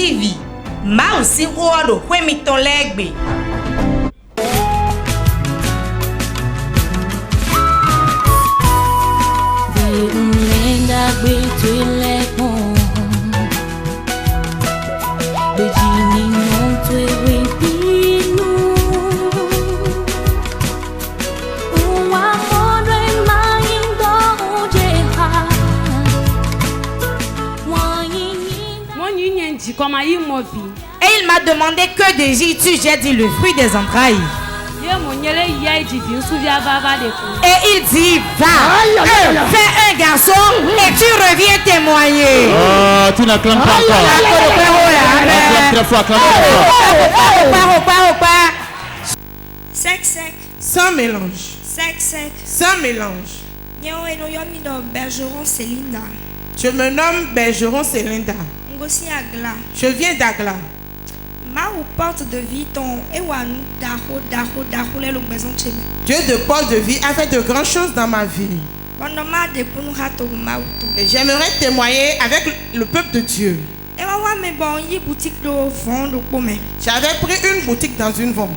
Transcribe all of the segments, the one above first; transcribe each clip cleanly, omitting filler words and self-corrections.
TV. Ma aussi rodo kwemi ton legbe. Et il m'a demandé que désires-tu? J'ai dit le fruit des entrailles. Et il dit va, fais un garçon et tu reviens témoigner. Oh, tu n'acclames pas encore. Acclame très fort, acclame très fort. Sec, sec. Sans mélange. Sec, sec. Sans mélange. Bergeron Célinda. Je me nomme Bergeron Célinda. Ngosi Agla. Je viens d'Agla. Ma ou porte de vie ton ewan daho le maison cheme. Dieu de porte de vie a fait de grandes choses dans ma vie. Et j'aimerais témoigner avec le peuple de Dieu. J'avais pris une boutique dans une vente.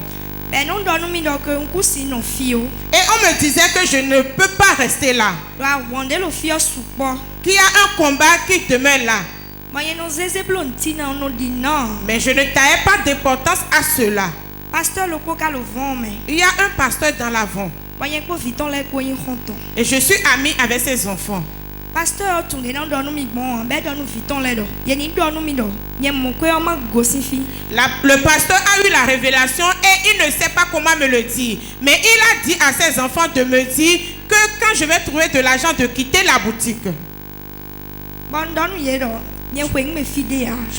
Et on me disait que je ne peux pas rester là. Qu'il y a un combat qui demeure là. Mais je ne taillais pas d'importance à cela. Il y a un pasteur dans la vente. Et je suis ami avec ses enfants. Le pasteur a eu la révélation et il ne sait pas comment me le dire. Mais il a dit à ses enfants de me dire que quand je vais trouver de l'argent de quitter la boutique. Je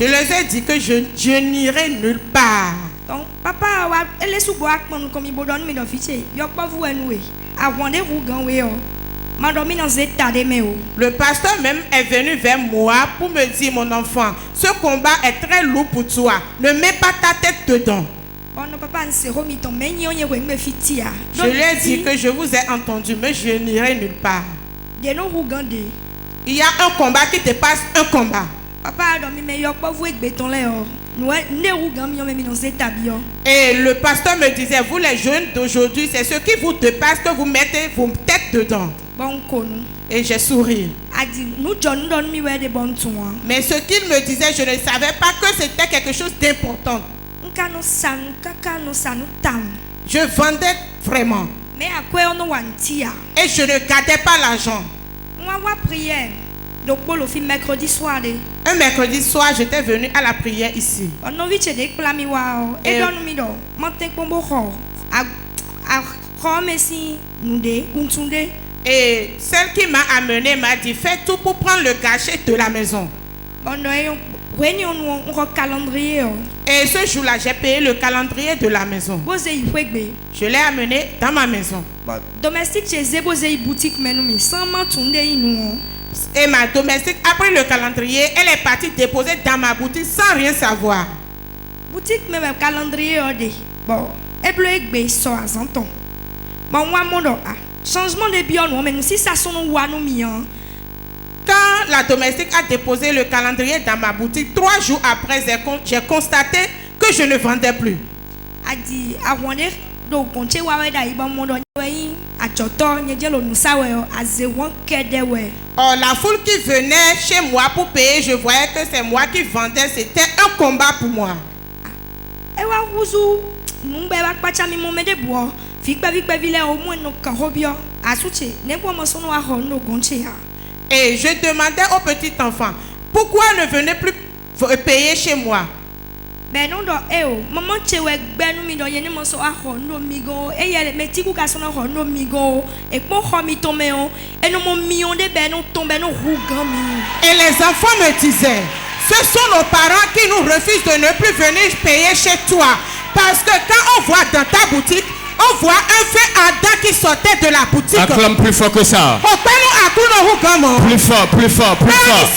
leur ai dit que je n'irai nulle part. Donc, papa, le pasteur même est venu vers moi pour me dire, mon enfant, ce combat est très lourd pour toi. Ne mets pas ta tête dedans. Je lui ai dit que je vous ai entendu, mais je n'irai nulle part. Il y a un combat qui dépasse un combat. Et le pasteur me disait, vous les jeunes d'aujourd'hui, c'est ce qui vous dépasse que vous mettez vos têtes dedans. Et j'ai souri. Mais ce qu'il me disait, je ne savais pas que c'était quelque chose d'important. Je vendais vraiment. Et je ne gardais pas l'argent. Un mercredi soir, j'étais venu à la prière ici. Et celle qui m'a amené m'a dit, fais tout pour prendre le cachet de la maison. Et ce jour-là, j'ai payé le calendrier de la maison. Je l'ai amené dans ma maison. Et ma domestique a pris le calendrier, elle est partie déposer dans ma boutique sans rien savoir. Boutique même calendrier bon, changement de bion, mais si ça sonne quand la domestique a déposé le calendrier dans ma boutique, 3 jours après, j'ai constaté que je ne vendais plus. Oh, la foule qui venait chez moi pour payer, je voyais que c'est moi qui vendais. C'était un combat pour moi. Et je demandais au petit enfant, pourquoi ne venez plus payer chez moi? Maman et les enfants me disaient, ce sont nos parents qui nous refusent de ne plus venir payer chez toi. Parce que quand on voit dans ta boutique, on voit un feu ardent qui sortait de la boutique. Acclame plus fort que ça. Plus fort, plus fort, plus fort.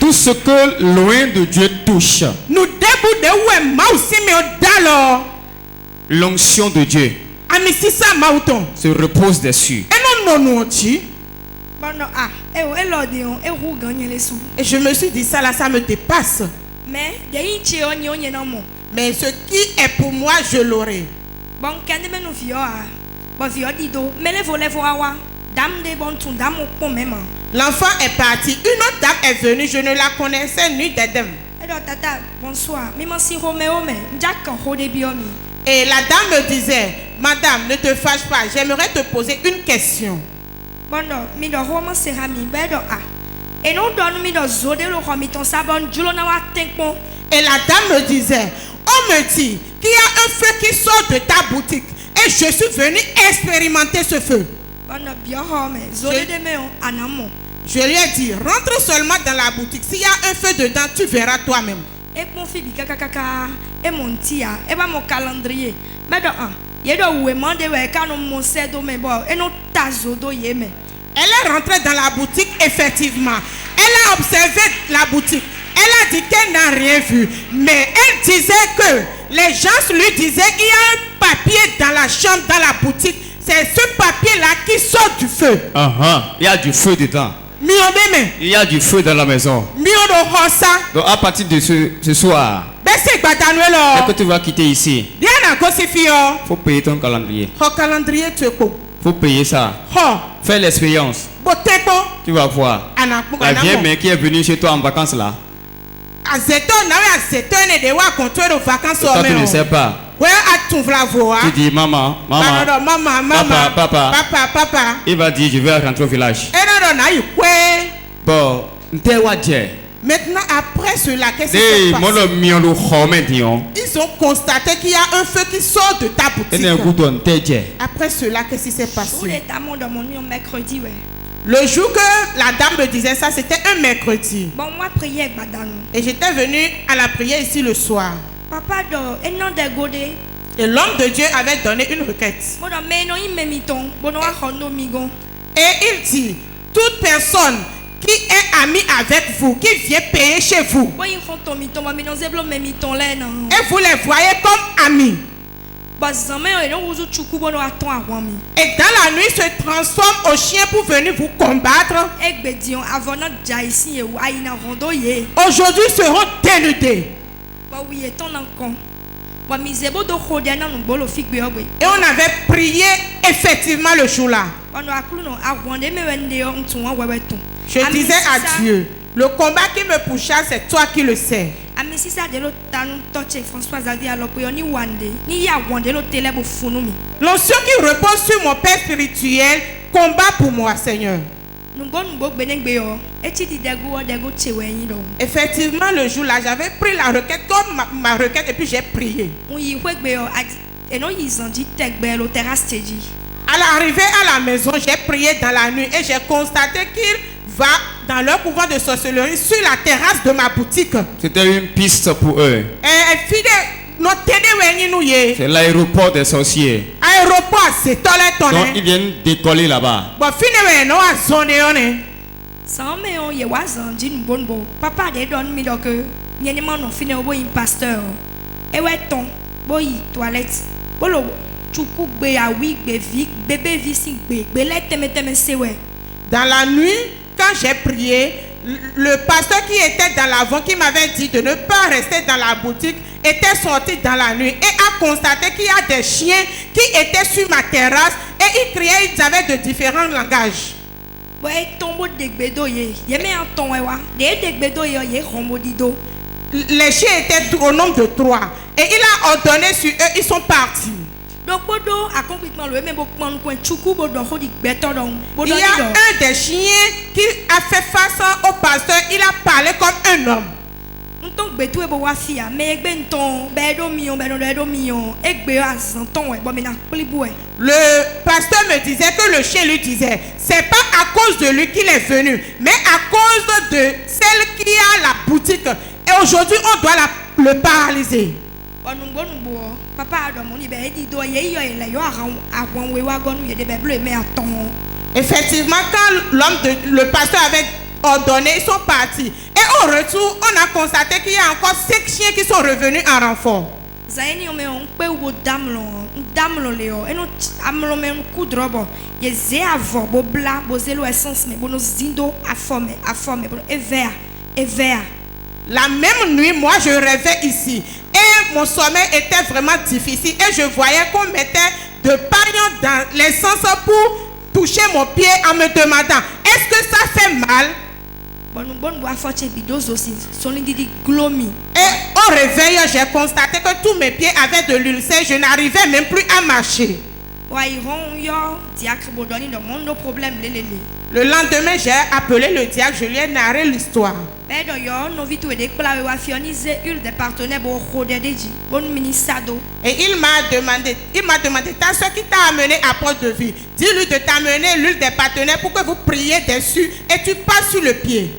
Tout ce que loin de Dieu touche, l'onction de Dieu se repose dessus. Bon non, ah, et l'ordre, et vous gagnez les sous. Et je me suis dit, ça là, ça me dépasse. Mais, il y a une chérie, il y a un mot. Mais ce qui est pour moi, je l'aurai. Bon, quand nous fions, bon, fions dido, mais les volets voir, dame de bon ton dame au pont même. L'enfant est parti. Une autre dame est venue. Je ne la connaissais ni d'Edem. Alors, tata, bonsoir. Mais si Roméo, mais Jack en haut des biomi. Et la dame me disait, madame, ne te fâche pas. J'aimerais te poser une question. Bon, non, mais le roman sera mis, ben, ah. Et nous donnons mis le zodé le romi ton sabon, du l'on a bon. Et la dame me disait, on me dit qu'il y a un feu qui sort de ta boutique. Et je suis venu expérimenter ce feu. Bon, non, bien, mais zodé de méon, anamon. Je lui ai dit, rentre seulement dans la boutique. S'il y a un feu dedans, tu verras toi-même. Et mon fils, et mon tia, et mon calendrier. Mais donc, il y a des gens qui ont mon cédo, mais bon, et non, tazo do yéme. Elle est rentrée dans la boutique, effectivement. Elle a observé la boutique. Elle a dit qu'elle n'a rien vu. Mais elle disait que les gens lui disaient qu'il y a un papier dans la chambre, dans la boutique. C'est ce papier-là qui sort du feu. Il y a du feu dedans. Il y a du feu dans la maison. Donc à partir de ce soir, dès que tu vas quitter ici, il faut payer ton calendrier. Il faut payer ça. Fais l'expérience. Tu vas voir. La vieille mère qui est venue chez toi en vacances là. Toi tu ne sais pas. Tu dis maman, papa. Il va dire je vais rentrer au village. Bon, maintenant après cela, qu'est-ce qui se passe? Ils ont constaté qu'il y a un feu qui sort de ta boutique. Après cela, qu'est-ce qui s'est passé? Le jour que la dame me disait ça, c'était un mercredi. Bon, moi prière badano. Et j'étais venu à la prière ici le soir. Papa do, et non de godé. Et l'homme de Dieu avait donné une requête. Et il dit, toute personne qui est amie avec vous, qui vient payer chez vous, et vous les voyez comme amis, et dans la nuit se transforme au chien pour venir vous combattre, aujourd'hui seront dénudés. Et on avait prié effectivement le jour-là. Je disais à Dieu, le combat qui me poussa, c'est toi qui le sais. L'onction qui repose sur mon père spirituel, combat pour moi, Seigneur. Effectivement, le jour-là, j'avais pris la requête comme ma requête et puis j'ai prié. À l'arrivée à la maison, j'ai prié dans la nuit et j'ai constaté qu'il va dans leur couvent de sorcellerie sur la terrasse de ma boutique. C'était une piste pour eux. C'est l'aéroport des sorciers. Donc ils viennent décoller là-bas. Papa de donne mi donc yenima no fine obo in pasteur e we ton boyi toilette bolo chuku gbe awi gbe vi bébé vi si gbe le teme se we. Dans la nuit, quand j'ai prié, le pasteur qui était dans l'avant, qui m'avait dit de ne pas rester dans la boutique, était sorti dans la nuit et a constaté qu'il y a des chiens qui étaient sur ma terrasse et ils criaient, ils avaient de différents langages. Les chiens étaient au nombre de 3 et il a ordonné sur eux, ils sont partis. Il y a un des chiens qui a fait face au pasteur, il a parlé comme un homme. Le pasteur me disait que le chien lui disait, c'est pas à cause de lui qu'il est venu, mais à cause de celle qui a la boutique. Et aujourd'hui, on doit le paralyser. Effectivement, quand le pasteur avait ordonné, ils sont partis. Et au retour, on a constaté qu'il y a encore 5 chiens qui sont revenus en renfort. Zaini ome on pe ubo damlo leo eno amlo me coup drobo ye ze avo bo bla bo zelo essence me bono zindo afome bo et vert. La même nuit, moi je rêvais ici et mon sommeil était vraiment difficile et je voyais qu'on mettait de paillons dans l'essence pour toucher mon pied en me demandant est-ce que ça fait mal? Et au réveil, j'ai constaté que tous mes pieds avaient de l'ulcère, je n'arrivais même plus à marcher. Le lendemain, j'ai appelé le diacre, je lui ai narré l'histoire. Et il m'a demandé, t'as ce qui t'a amené à Porte de Vie. Dis-lui de t'amener l'huile des partenaires pour que vous priez dessus et tu passes sur le pied.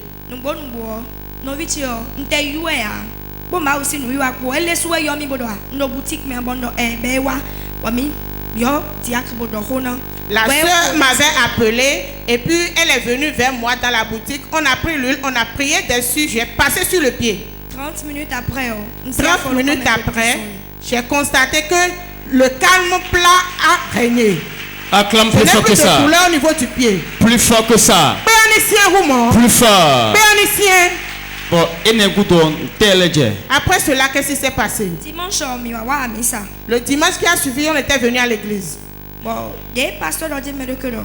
La soeur m'avait appelé et puis elle est venue vers moi dans la boutique. On a pris l'huile, on a prié dessus, j'ai passé sur le pied. 30 minutes après, j'ai constaté que le calme plat a régné. Acclame plus fort que ça. Douleur au niveau du pied. Plus fort que ça. Plus fort. Bon, après cela, qu'est-ce qui s'est passé? Le dimanche qui a suivi, on était venu à l'église. Bon, des pasteurs ont dit que le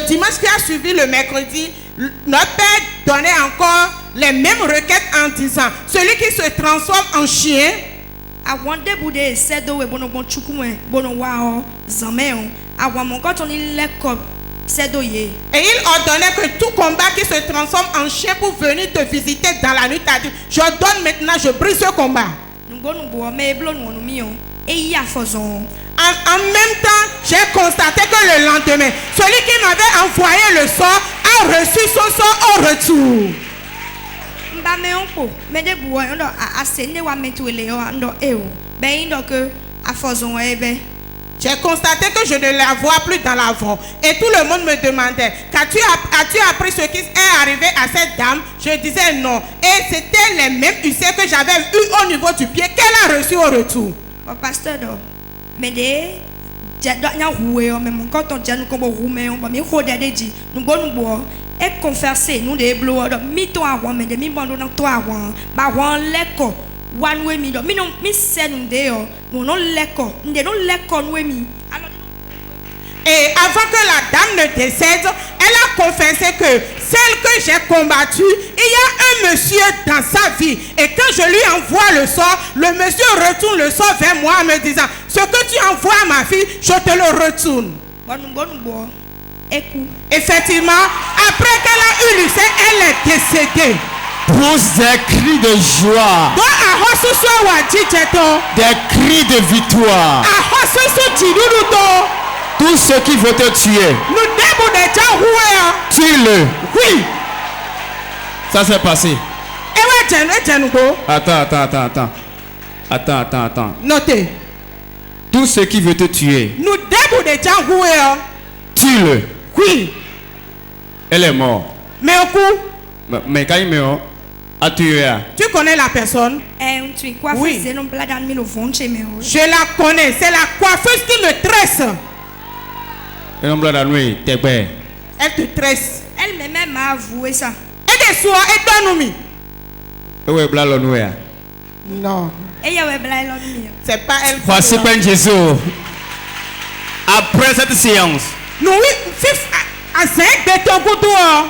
dimanche qui a suivi, le mercredi, notre père donnait encore les mêmes requêtes en disant celui qui se transforme en chien. Et il ordonnait que tout combat qui se transforme en chien pour venir te visiter dans la nuit, t'as dit, je donne maintenant, je brise ce combat. En même temps, j'ai constaté que le lendemain, celui qui m'avait envoyé le sort a reçu son sort au retour. J'ai constaté que je ne la vois plus dans l'avant. Et tout le monde me demandait, as-tu appris ce qui est arrivé à cette dame? Je disais non. Et c'était les mêmes ulcères que j'avais eu au niveau du pied qu'elle a reçu au retour. Pasteur, mais et converser nous des blocs mi-temps avant mais demi bandon dans toi avant ba wan leko one way mi do mi non mi sen deo nous non leko nous mi. Et avant que la dame ne décède, elle a confessé que celle que j'ai combattue, il y a un monsieur dans sa vie. Et quand je lui envoie le sort, le monsieur retourne le sort vers moi en me disant, ce que tu envoies à ma fille, je te le retourne. Effectivement, après qu'elle a eu l'ulcère, elle est décédée. Pousse des cris de joie, des cris de victoire. Tous ceux qui veulent te tuer, tue-le. Oui. Ça s'est passé. Attends. Notez. Tous ceux qui veulent te tuer, tue-le. Oui. Elle est morte. Mais au coup. Mais quand il est mort, tu connais la personne? Oui. Je la connais. C'est la coiffeuse qui me tresse. Elle te tresse. Elle m'a avoué ça. Et des soirs, et donne-nous. Non. C'est pas elle. Voici Père Jésus. Après cette séance, nous,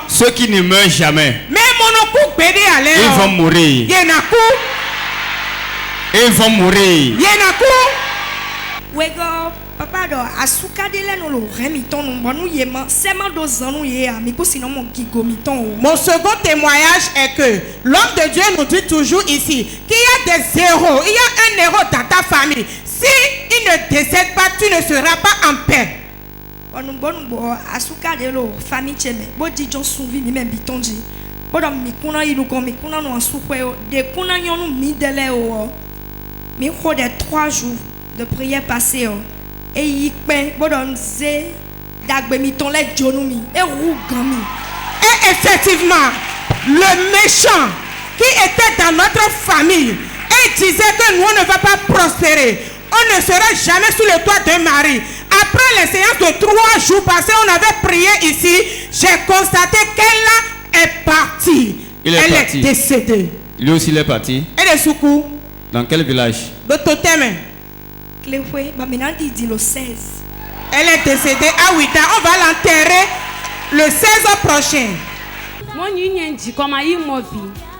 ceux qui ne meurent jamais, ils vont mourir. Ils vont mourir. Papa do asuka de le no lo remiton no bonu yema sema do zanu ye amiko sinon mon gigomiton. Mon second témoignage est que l'homme de Dieu nous dit toujours ici qu'il y a des héros, il y a un héros dans ta famille. Si il ne décède pas, tu ne seras pas en paix. Bon asuka de lo famille cheme bo di jon souvi mi même bitonji bodom mi kuna ilu ko mi kuna no asukwe o de kuna nyonu mi dele o mi ko de 3 jours de prière passée o et il peint bodom ze dagbe mi ton le jonumi e ru gan mi. Et effectivement le méchant qui était dans notre famille et disait que nous on ne va pas prospérer. On ne sera jamais sous le toit d'un mari. Après les séances de 3 jours passés, on avait prié ici. J'ai constaté qu'elle est partie. Elle est décédée. Lui aussi il est parti. Elle est sous coup. Dans quel village? De Totem. Maintenant il dit le 16. Elle est décédée à 8 ans. On va l'enterrer le 16 prochain.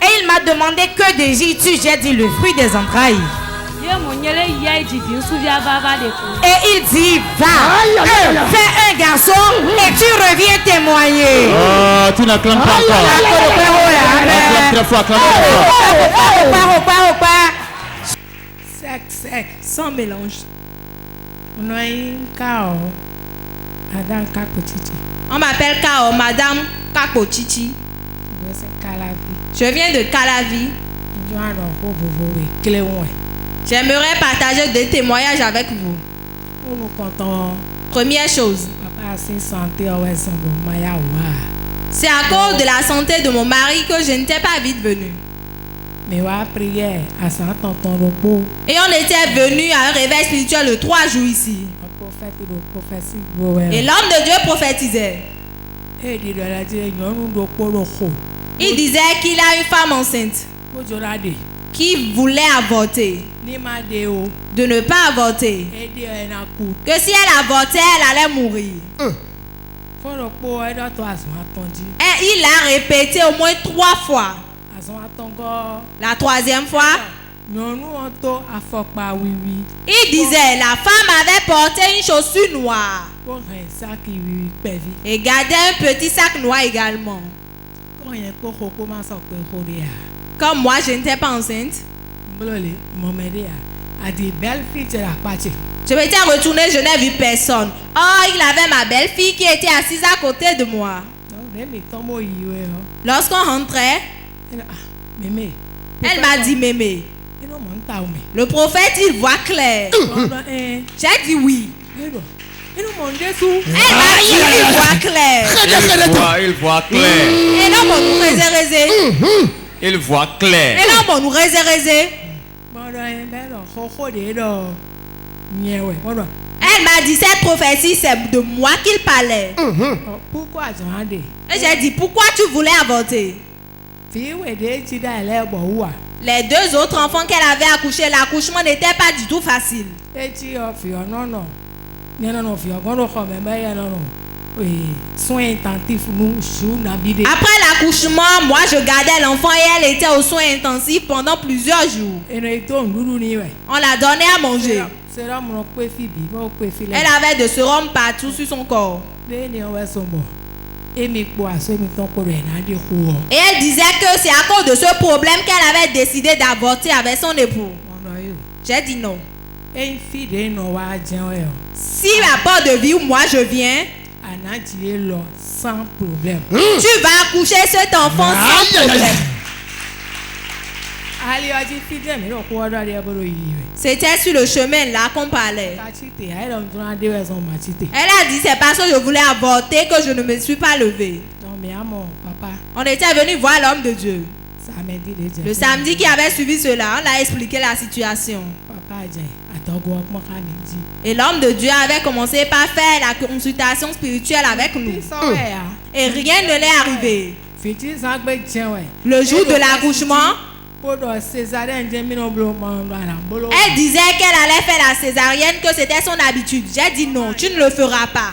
Et il m'a demandé que désires-tu? J'ai dit le fruit des entrailles. Et il dit va, fais un garçon et tu reviens témoigner. Oh, tu n'acclames pas encore. Acclame très fort, acclame très fort. Sec, sans mélange. On m'appelle Kao, Madame Kakochichi. Je viens de Calavi. J'aimerais partager des témoignages avec vous. Première chose, c'est à cause de la santé de mon mari que je n'étais pas vite venue. Et on était venu à un réveil spirituel de 3 jours ici. Et l'homme de Dieu prophétisait. Il disait qu'il a une femme enceinte qui voulait avorter, de ne pas avorter, que si elle avortait, elle allait mourir. Et il l'a répété au moins 3 fois. La 3e fois, il disait la femme avait porté une chaussure noire et gardait un petit sac noir également. Comme moi, je n'étais pas enceinte, je m'étais retournée, je n'ai vu personne. Oh, il avait ma belle-fille qui était assise à côté de moi. Lorsqu'on rentrait, elle m'a dit mémé. Le prophète, il voit clair. J'ai dit oui. Elle m'a dit il voit clair. Il voit clair. Et là, on nous réserve. Il voit clair. Et là, on nous réserve. Elle m'a dit cette prophétie, c'est de moi qu'il parlait. Et j'ai dit pourquoi tu voulais avorter? Les 2 autres enfants qu'elle avait accouchés, l'accouchement n'était pas du tout facile. Après l'accouchement, moi je gardais l'enfant et elle était aux soins intensifs pendant plusieurs jours. On l'a donné à manger. Elle avait de sérum partout sur son corps. Et elle disait que c'est à cause de ce problème qu'elle avait décidé d'avorter avec son époux. J'ai dit non. Si à part de vie où moi je viens, sans problème. Tu vas accoucher cet enfant sans problème. C'était sur le chemin là qu'on parlait. Elle a dit c'est parce que je voulais avorter que je ne me suis pas levée. On était venu voir l'homme de Dieu. Le samedi qui avait suivi cela, on a expliqué la situation. Et l'homme de Dieu avait commencé par faire la consultation spirituelle avec nous. Et rien ne l'est arrivé. Le jour de l'accouchement, elle disait qu'elle allait faire la césarienne, que c'était son habitude. J'ai dit non, tu ne le feras pas.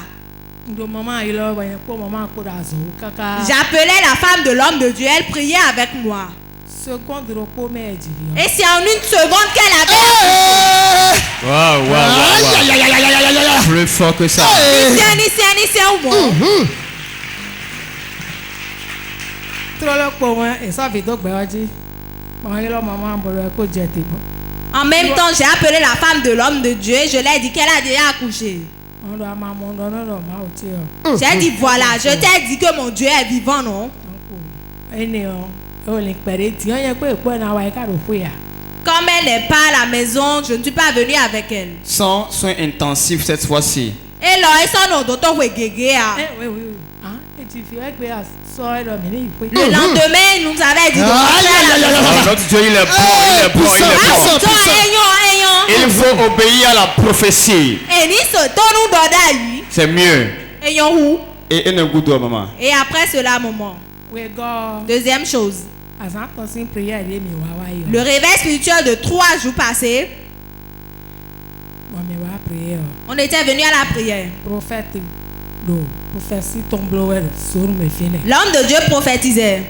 J'appelais la femme de l'homme de Dieu, elle priait avec moi. Et c'est en une seconde qu'elle avait... Waouh. Plus fort que ça. Ici, au moins. En même temps, j'ai appelé la femme de l'homme de Dieu et je lui ai dit qu'elle a déjà accouché. J'ai dit voilà, je t'ai dit que mon Dieu est vivant, non? Comme elle n'est pas à la maison, je ne suis pas venue avec elle. Sans soins intensifs cette fois-ci. Et là, ils sont dans d'autres. Le lendemain, il nous avait dit notre Dieu, il est bon, il est bon, il est bon. Il faut obéir à la prophétie. C'est mieux. Et après cela, maman. Deuxième chose. Le réveil spirituel de 3 jours passés. On était venu à la prière. L'homme de Dieu prophétisait.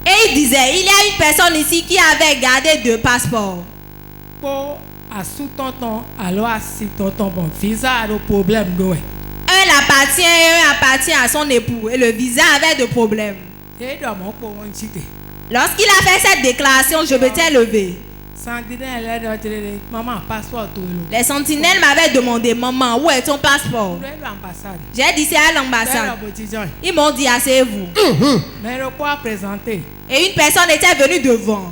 Et il disait, il y a une personne ici qui avait gardé 2 passeports. Un appartient à son époux et le visa avait de problèmes. Lorsqu'il a fait cette déclaration, je m'étais levé. Les sentinelles m'avaient demandé, maman, où est ton passeport? J'ai dit, c'est à l'ambassade. Ils m'ont dit, asseyez-vous. Et une personne était venue devant.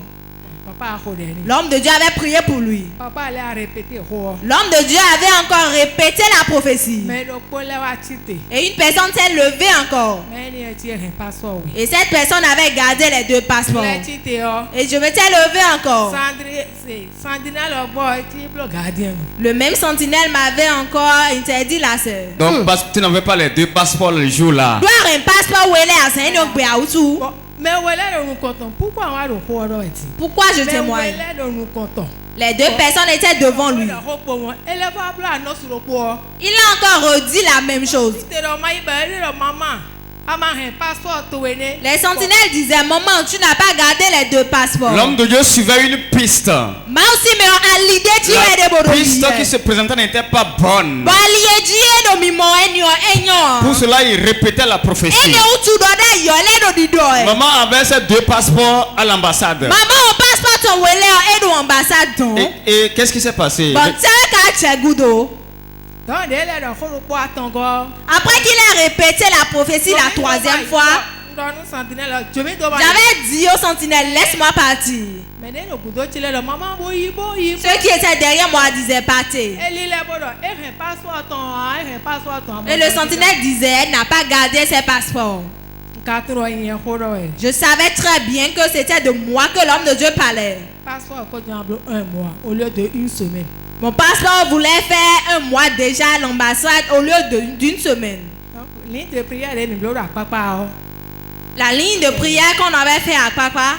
L'homme de Dieu avait prié pour lui. L'homme de Dieu avait encore répété la prophétie. Et une personne s'est levée encore. Et cette personne avait gardé les 2 passeports. Et je m'étais levé encore. Le même sentinelle m'avait encore interdit la sœur. Donc parce que tu n'avais pas les 2 passeports le jour-là. Tu as un passeport où elle est à pourquoi je témoigne? Les 2 personnes étaient devant lui. Il a encore redit la même chose. Les sentinelles disaient, maman, tu n'as pas gardé les 2 passeports. L'homme de Dieu suivait une piste. La piste qui se présentait n'était pas bonne. Pour cela, il répétait la prophétie. Maman avait ses 2 passeports à l'ambassade. Et qu'est-ce qui s'est passé? Après qu'il ait répété la prophétie la 3e fois, j'avais dit aux sentinelles, laisse-moi partir. Ceux qui étaient derrière moi disaient, partez. Et le sentinelle disait, elle n'a pas gardé ses passeports. Je savais très bien que c'était de moi que l'homme de Dieu parlait. Au lieu de 1 semaine. Mon passeport voulait faire 1 mois déjà à l'ambassade au lieu d'une semaine. La ligne de prière qu'on avait fait à Papa.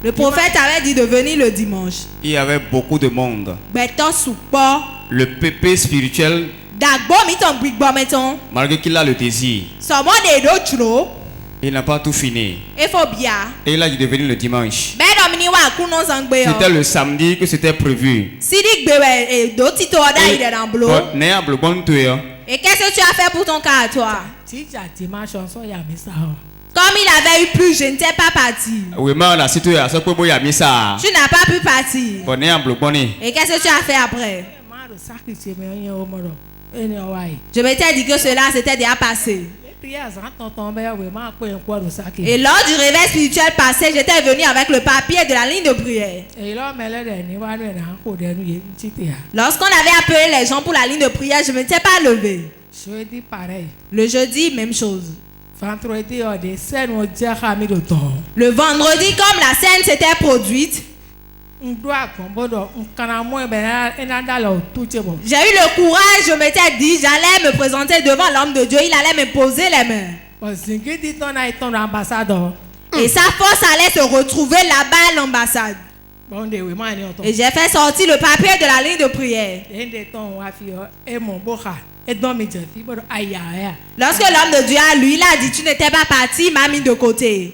Le prophète avait dit de venir le dimanche. Il y avait beaucoup de monde. Le pépé spirituel, malgré qu'il a le désir, il n'a pas tout fini. Et il a dit de venir le dimanche. C'était le samedi que c'était prévu. Et qu'est-ce que tu as fait pour ton cas à toi? Comme il avait eu plus, je n'étais pas parti. Tu n'as pas pu partir. Et qu'est-ce que tu as fait après? Je m'étais dit que cela s'était déjà passé. Et lors du réveil spirituel passé, j'étais venu avec le papier de la ligne de prière. Lorsqu'on avait appelé les gens pour la ligne de prière, je ne m'étais pas levé. Le jeudi, même chose. Le vendredi, comme la scène s'était produite, j'ai eu le courage, je m'étais dit, j'allais me présenter devant l'homme de Dieu, il allait me poser les mains. Et sa force allait se retrouver là-bas à l'ambassade. Et j'ai fait sortir le papier de la ligne de prière. Lorsque l'homme de Dieu a lu, il a dit, tu n'étais pas parti, il m'a mis de côté.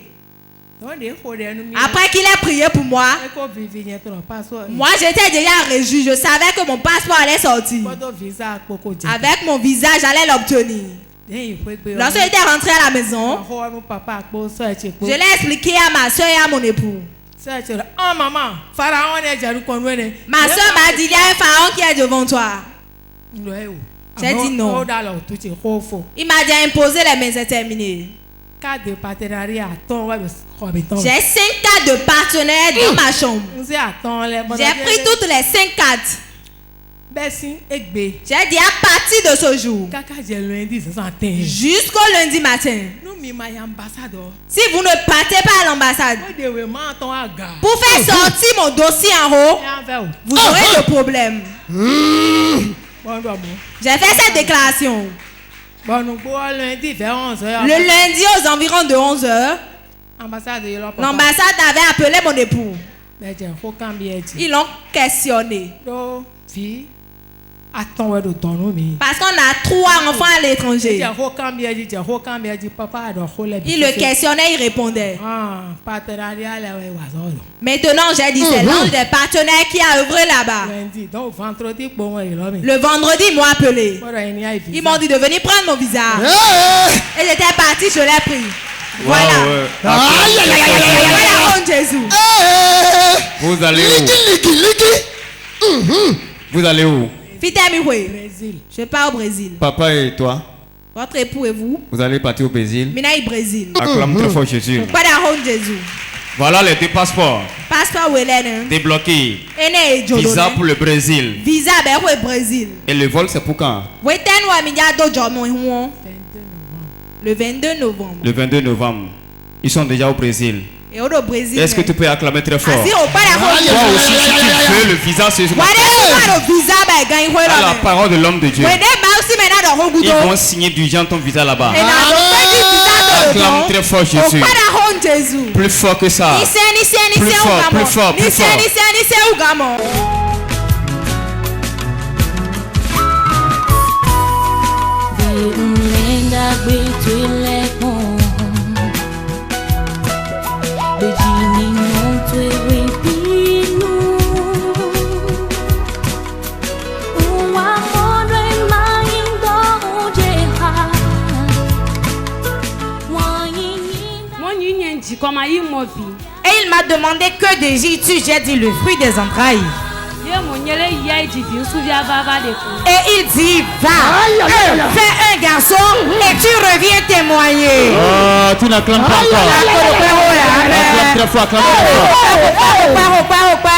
Après qu'il ait prié pour moi, moi j'étais déjà réjoui. Je savais que mon passeport allait sortir. Avec mon visa, j'allais l'obtenir. Lorsque j'étais rentré à la maison, je l'ai expliqué à ma soeur et à mon époux. Ma soeur m'a dit, il y a un pharaon qui est devant toi. J'ai dit non. Il m'a déjà imposé les mains, c'est terminé. J'ai 5 cartes de partenaires dans ma chambre. J'ai pris toutes les 5 cartes. J'ai dit à partir de ce jour jusqu'au lundi matin, si vous ne partez pas à l'ambassade pour faire sortir mon dossier en haut, vous aurez de problèmes. J'ai fait cette déclaration. Le lundi aux environs de 11h, l'ambassade avait appelé mon époux. Ils l'ont questionné. Parce qu'on a 3 enfants à l'étranger. Il le questionnait, il répondait. Maintenant, j'ai dit, c'est l'un des partenaires qui a œuvré là-bas. Le vendredi, ils m'ont appelé. Ils m'ont dit de venir prendre mon visa. Et j'étais parti, je l'ai pris. Voilà. Voilà, Jésus. Vous allez où? Vous allez où? Je pars au Brésil. Papa et toi? Votre époux et vous? Vous allez partir au Brésil? Brésil. Acclame très fort Jésus. Voilà les 2 passeports. Débloqués. Visa pour le Brésil. Visa pour le Brésil. Et le vol c'est pour quand? Le 22 novembre. Le 22 novembre. Ils sont déjà au Brésil. Est-ce que tu peux acclamer très fort? Toi aussi, si tu veux le visa, c'est à la parole de l'homme de Dieu. Ils vont signer du genre ton visa là-bas. Acclame très fort Jésus. Plus fort que ça. Plus fort, plus fort, plus fort. Et il m'a demandé que désires-tu? J'ai dit le fruit des entrailles. Et il dit va, fais un garçon et tu reviens témoigner. Tu n'acclames pas encore. Acclame très fort, acclame très fort.